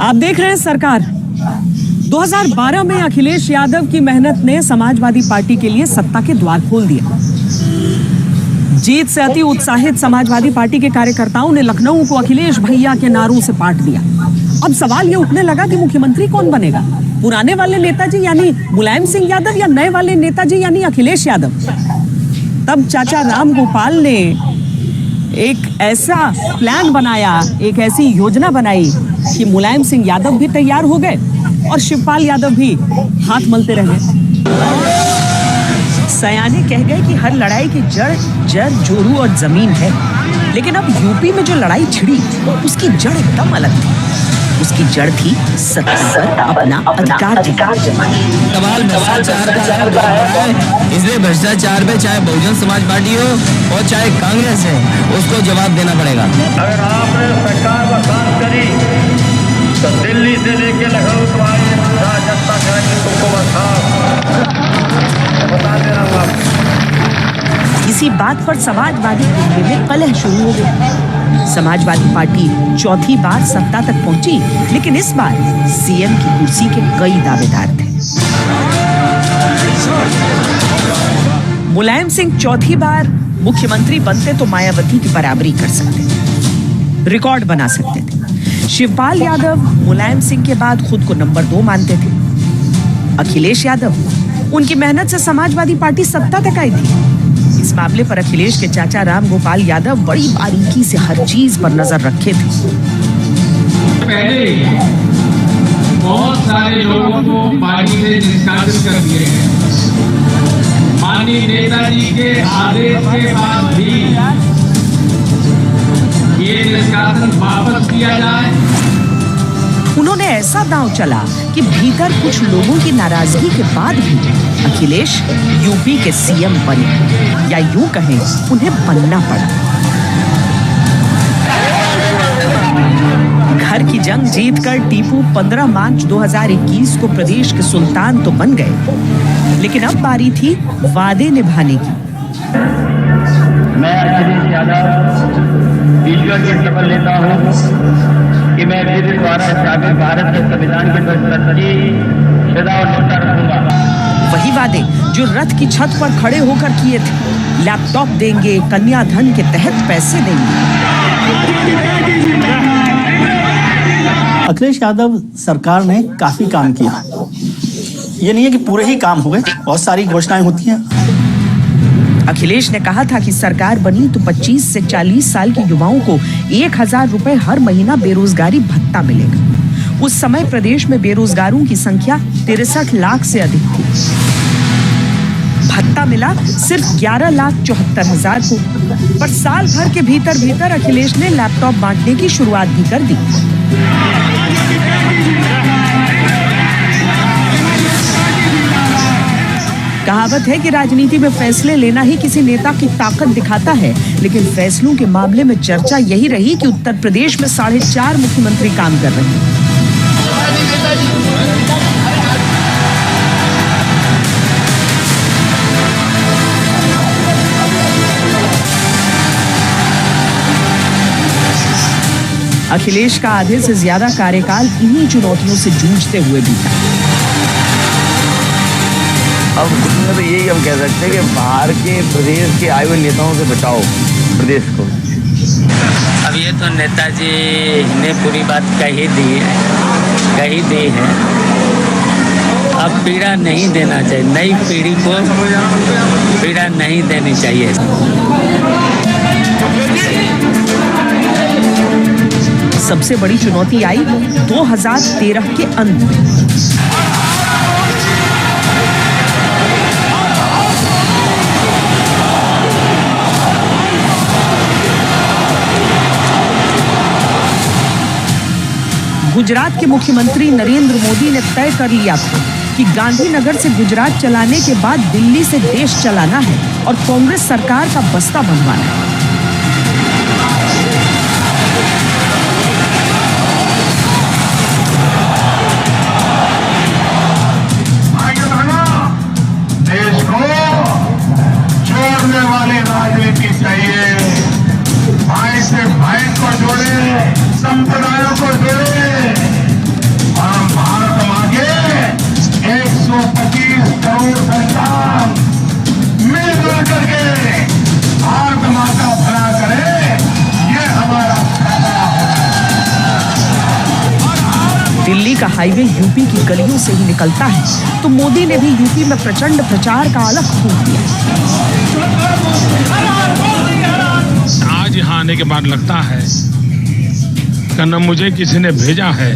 आप देख रहे हैं सरकार। 2012 में अखिलेश यादव की मेहनत ने समाजवादी पार्टी के लिए सत्ता के द्वार खोल दिया। जीत से अति उत्साहित समाजवादी पार्टी के कार्यकर्ताओं ने लखनऊ को अखिलेश भैया के नारों से पाट दिया। अब सवाल ये उठने लगा कि मुख्यमंत्री कौन बनेगा, पुराने वाले नेताजी यानी मुलायम सिंह यादव या नए वाले नेताजी यानी अखिलेश यादव। तब चाचा राम गोपाल ने एक ऐसा प्लान बनाया, एक ऐसी योजना बनाई कि मुलायम सिंह यादव भी तैयार हो गए और शिवपाल यादव भी हाथ मलते रह गए। सयाने कह गए कि हर लड़ाई की जड़ जोरू और जमीन है, लेकिन अब यूपी में जो लड़ाई छिड़ी उसकी जड़ एकदम अलग थी। उसकी जड़ थी सत्ता पर अपना अधिकार सवाल भ्रष्टाचार का है, इसलिए भ्रष्टाचार पे चाहे बहुजन समाज पार्टी हो और चाहे कांग्रेस है, उसको जवाब देना पड़ेगा। अगर आपने सरकार में काम करी तो दिल्ली से लेके लखनऊ तुम्हारी जनता करेंगे तुमको बता दे रहा हूँ। इसी बात पर समाजवादी दिल्ली में कलह शुरू हो गया। समाजवादी पार्टी चौथी बार सत्ता तक पहुंची, लेकिन इस बार सीएम की कुर्सी के कई दावेदार थे। मुलायम सिंह चौथी बार मुख्यमंत्री बनते तो मायावती की बराबरी कर सकते थे, रिकॉर्ड बना सकते थे। शिवपाल यादव मुलायम सिंह के बाद खुद को नंबर 2 मानते थे। अखिलेश यादव, उनकी मेहनत से समाजवादी पार्टी सत्ता तक आई थी। इस मामले पर अखिलेश के चाचा राम गोपाल यादव बड़ी बारीकी से हर चीज पर नजर रखे थे। पहले बहुत सारे लोगों को पार्टी से निष्कासित कर दिए हैं। माननीय नेताजी के आदेश के बाद भी ये निष्कासन वापस किया जाए। उन्होंने ऐसा दांव चला कि भीतर कुछ लोगों की नाराजगी के बाद भी अखिलेश यूपी के सीएम बने, या यूं कहें उन्हें बनना पड़ा। घर की जंग जीतकर टीपू 15 मार्च 2021 को प्रदेश के सुल्तान तो बन गए, लेकिन अब बारी थी वादे निभाने की। मैं अखिलेश यादव ईश्वर की शपथ लेता हूँ कि मैं मेरे द्वारा स्थापित भारत के संविधान के प्रति सदा और निष्ठा रखूंगा। वही वादे जो रथ की छत पर खड़े होकर किए थे। लैपटॉप देंगे, कन्याधन के तहत पैसे देंगे। अखिलेश यादव सरकार ने काफी काम किया। ये नहीं है कि पूरे ही काम हो गए, बहुत सारी घोषणाएं होती हैं। अखिलेश ने कहा था कि सरकार बनी तो 25 से 40 साल के युवाओं को 1000 रुपए हर महीना बेरोजगारी भत्ता मिलेगा। उस समय प्रदेश में बेरोजगारों की संख्या 63 लाख से अधिक थी। भत्ता मिला सिर्फ 11,74,000 को। पर साल भर के भीतर अखिलेश ने लैपटॉप बांटने की शुरुआत भी कर दी। कहावत है कि राजनीति में फैसले लेना ही किसी नेता की ताकत दिखाता है, लेकिन फैसलों के मामले में चर्चा यही रही कि उत्तर प्रदेश में 4.5 मुख्यमंत्री काम कर रहे हैं। अखिलेश का आधे से ज्यादा कार्यकाल इन्हीं चुनौतियों से जूझते हुए बीता। अब इसमें तो यही हम कह सकते हैं कि बाहर के प्रदेश के आए हुए नेताओं से बचाओ प्रदेश को। अब ये तो नेताजी ने पूरी बात कही दी है। अब पीड़ा नहीं देना चाहिए, नई पीढ़ी को पीड़ा नहीं देनी चाहिए। सबसे बड़ी चुनौती आई 2013 के अंत में। गुजरात के मुख्यमंत्री नरेंद्र मोदी ने तय कर लिया था कि गांधीनगर से गुजरात चलाने के बाद दिल्ली से देश चलाना है और कांग्रेस सरकार का बस्ता बनवाना है। देश को जोड़ने वाली राजनीति चाहिए। भाई से भाई को जोड़े, संप्रदायों को जोड़े, दिल्ली का हाईवे यूपी की गलियों से ही निकलता है, तो मोदी ने भी यूपी में प्रचंड प्रचार का अलग फूंक दिया। आज यहाँ आने के बाद लगता है कि न मुझे किसी ने भेजा है,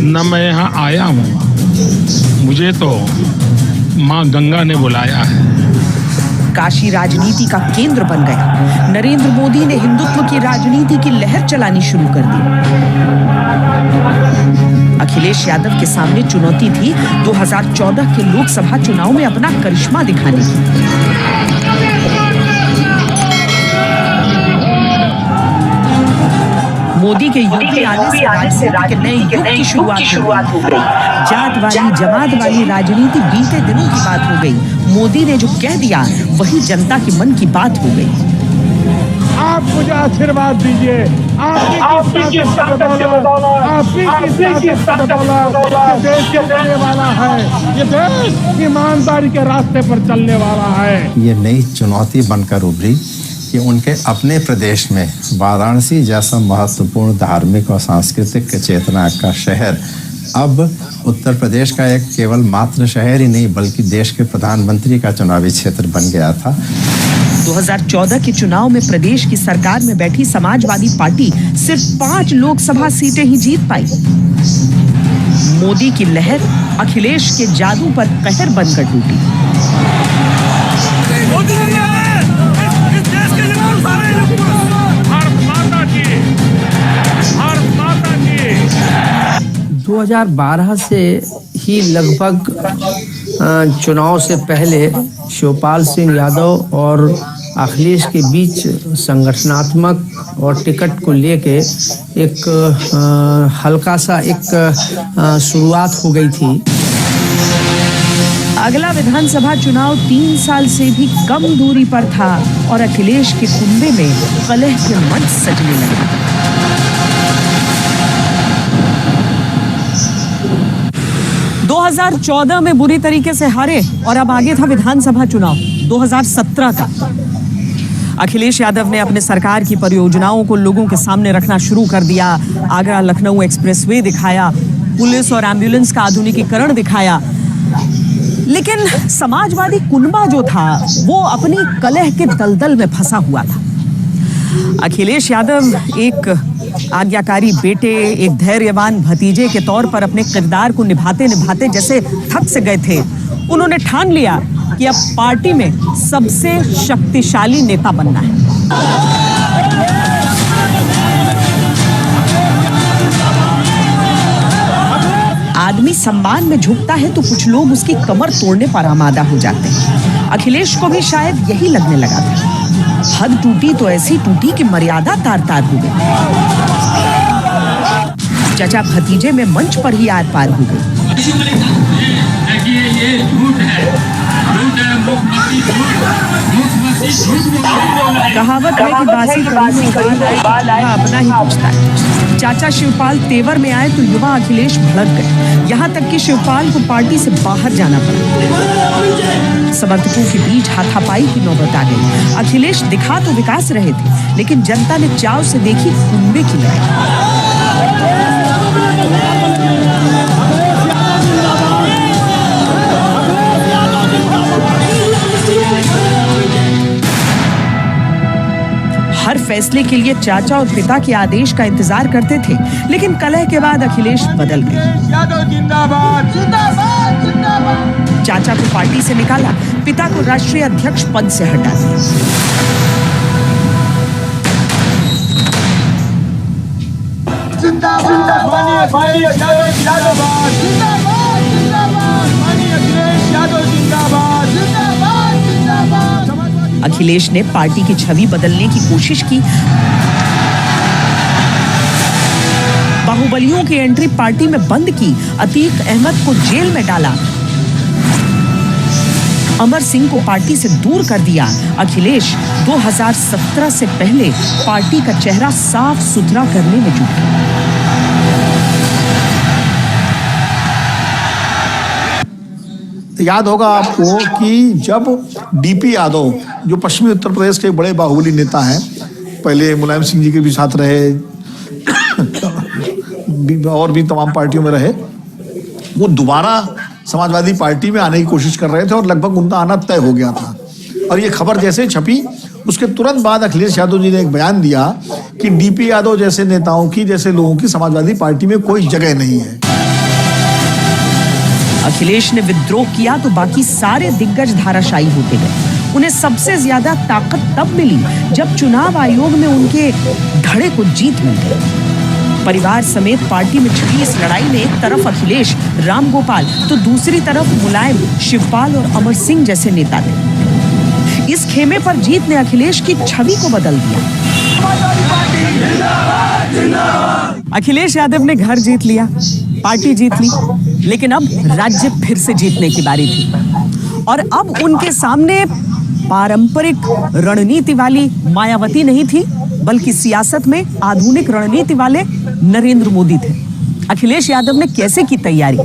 न मैं यहाँ आया हूँ, मुझे तो माँ गंगा ने बुलाया है। काशी राजनीति का केंद्र बन गया। नरेंद्र मोदी ने हिंदुत्व की राजनीति की लहर चलानी शुरू कर दी। अखिलेश यादव के सामने चुनौती थी 2014 के लोकसभा चुनाव में अपना करिश्मा दिखाने की। मोदी के यूपी आने से राजनीति के नए युग की शुरुआत हो गई। जात वाली जमात वाली राजनीति बीते दिनों की बात हो गई। मोदी ने जो कह दिया वही जनता के मन की बात हो गई। आप मुझे आशीर्वाद दीजिए, आपकी देश के देने वाला है, ये देश ईमानदारी के रास्ते पर चलने वाला है। ये नई चुनौती बनकर उभरी कि उनके अपने प्रदेश में वाराणसी जैसा महत्वपूर्ण धार्मिक और सांस्कृतिक चेतना का शहर अब उत्तर प्रदेश का एक केवल मात्र शहर ही नहीं बल्कि देश के प्रधानमंत्री का चुनावी क्षेत्र बन गया था। 2014 के चुनाव में प्रदेश की सरकार में बैठी समाजवादी पार्टी सिर्फ 5 लोकसभा सीटें ही जीत पाई। मोदी की लहर अखिलेश के जादू पर कहर बनकर टूटी। 2012 से ही लगभग चुनाव से पहले शिवपाल सिंह यादव और अखिलेश के बीच संगठनात्मक और टिकट को लेके एक हल्का सा शुरुआत हो गई थी। अगला विधानसभा चुनाव 3 साल से भी कम दूरी पर था और अखिलेश के कुंबे में कलह के मंच सजने लगे। 2014 में बुरी तरीके से हारे और अब आगे था विधानसभा चुनाव 2017 का। अखिलेश यादव ने अपने सरकार की परियोजनाओं को लोगों के सामने रखना शुरू कर दिया। आगरा लखनऊ एक्सप्रेसवे दिखाया, पुलिस और एम्बुलेंस का आधुनिकीकरण दिखाया। लेकिन समाजवादी कुनबा जो था वो अपनी कलह के दलदल में फंसा हुआ था। अखिलेश यादव एक आज्ञाकारी बेटे, एक धैर्यवान भतीजे के तौर पर अपने किरदार को निभाते निभाते जैसे थक से गए थे। उन्होंने ठान लिया कि अब पार्टी में सबसे शक्तिशाली नेता बनना है। आदमी सम्मान में झुकता है तो कुछ लोग उसकी कमर तोड़ने पर आमादा हो जाते हैं। अखिलेश को भी शायद यही लगने लगा था। हद टूटी तो ऐसी टूटी कि मर्यादा तार तार हो गई। चाचा भतीजे में मंच पर ही आर पार हो गई। कहावत है कि बासी कड़ी में बाल आए अपना ही पूछता है। चाचा शिवपाल तेवर में आए तो युवा अखिलेश भड़क गए। यहाँ तक कि शिवपाल को पार्टी से बाहर जाना पड़ा। समर्थकों के बीच हाथापाई की नौबत आ गई। अखिलेश दिखा तो विकास रहे थे, लेकिन जनता ने चाव से देखी कुंबे की लड़ाई। हर फैसले के लिए चाचा और पिता के आदेश का इंतजार करते थे, लेकिन कलह के बाद अखिलेश बदल गए। चाचा को पार्टी से निकाला, पिता को राष्ट्रीय अध्यक्ष पद से हटा दिया। अखिलेश ने पार्टी की छवि बदलने की कोशिश की। बाहुबलियों की एंट्री पार्टी में बंद की, अतीक अहमद को जेल में डाला, अमर सिंह को पार्टी से दूर कर दिया। अखिलेश 2017 से पहले पार्टी का चेहरा साफ सुथरा करने में जुटा। याद होगा आपको कि जब डीपी यादव जो पश्चिमी उत्तर प्रदेश के बड़े बाहुबली नेता हैं, पहले मुलायम सिंह जी के भी साथ रहे, और भी तमाम पार्टियों में रहे, वो दोबारा समाजवादी पार्टी में आने की कोशिश कर रहे थे और लगभग उनका आना तय हो गया था। और ये खबर जैसे छपी उसके तुरंत बाद अखिलेश यादव जी ने एक बयान दिया कि डीपी यादव जैसे नेताओं की, जैसे लोगों की समाजवादी पार्टी में कोई जगह नहीं है। अखिलेश ने विद्रोह किया तो बाकी सारे दिग्गज धाराशायी होते गए। उन्हें सबसे ज्यादा ताकत तब मिली जब चुनाव आयोग में उनके धड़े को जीत मिल गई। परिवार समेत पार्टी में छिड़ी इस लड़ाई में एक तरफ अखिलेश, रामगोपाल तो दूसरी तरफ मुलायम, शिवपाल और अमर सिंह जैसे नेता थे। इस खेमे पर जीत ने अखिलेश की छवि को बदल दिया। अखिलेश यादव ने घर जीत लिया, पार्टी जीत ली, लेकिन अब राज्य फिर से जीतने की बारी थी। और अब उनके सामने पारंपरिक रणनीति वाली मायावती नहीं थी, बल्कि सियासत में आधुनिक रणनीति वाले नरेंद्र मोदी थे। अखिलेश यादव ने कैसे की तैयारी?